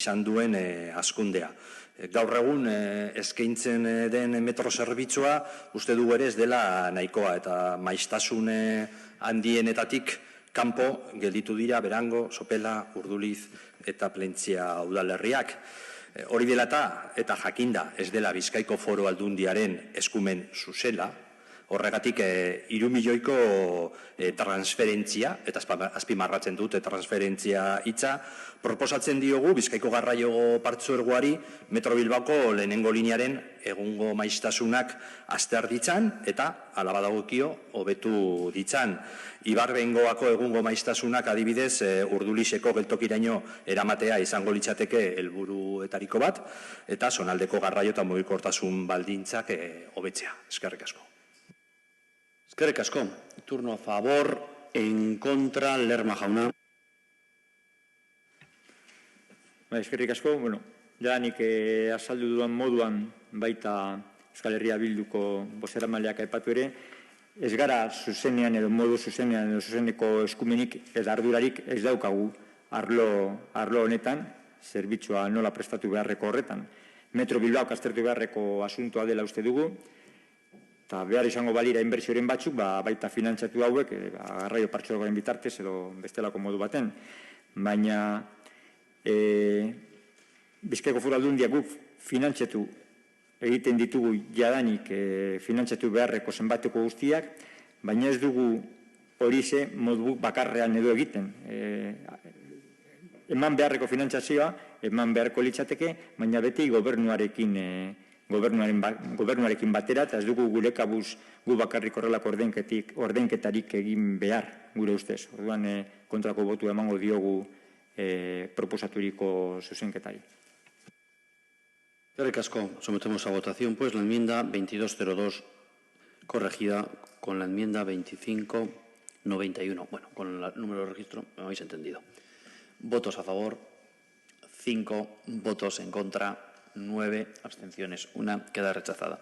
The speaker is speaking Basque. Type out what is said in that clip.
izan duen hazkundea. Gaur egun eskaintzen den metro zerbitzua uste dugu ere ez dela nahikoa eta maiztasun handienetatik kanpo gelditu dira Berango, Sopela, Urduliz eta Plentzia udalerriak. Hori dela eta jakinda ez dela Bizkaiko Foru Aldundiaren eskumen zuzela, horregatik 3 milioiko transferentzia, eta azpimarratzen dut transferentzia hitza, proposatzen diogu Bizkaiko Garraio Partzuergoari Metro Bilbaoko lehenengo linearen egungo maiztasunak azter ditzan eta hala badagokio hobetu ditzan. Ibarbengoako egungo maiztasunak adibidez Urdulixeko geltokiraino eramatea izango litzateke helburuetariko bat eta zonaldeko garraio eta mugikortasun baldintzak hobetzea. Eskerrik asko. Eskerrik asko. Turno a favor, en contra, Lerma jauna. Eskerrik asko, jadanik azaldu duan moduan baita Euskal Herria Bilduko bozeramaileak aipatu ere, ez gara zuzenean edo modu zuzenean edo zuzeneko eskumenik eta ardurarik ez daukagu arlo honetan, zerbitzua nola prestatu beharreko horretan. Metro Bilbaok aztertu beharreko asuntoa dela uste dugu, eta behar izango balira inbertsioren batzuk, baita finantzatu hauek, Garraio Partzuergoaren bitartez edo bestelako modu baten. Baina Bizkaiko Foru Aldundiak guk finantzatu egiten ditugu jadanik finantzatu beharreko zenbateko guztiak, baina ez dugu horixe modu bakarrean edo egiten. Eman beharreko finantzazioa, eman beharko litzateke, baina beti gobernuarekin batera, eta ez dugu gure kabuz gu bakarrik horrelako ordainketarik egin behar, gure ustez. Orduan kontrako botu emango diogu proposaturiko zuzenketari. Eskerrik asko. Sometemos a votación pues la enmienda 2202 corregida con la enmienda 2591. Bueno, con el número de registro me habéis entendido. Votos a favor, 5 votos en contra, 9 abstenciones, 1 queda rechazada.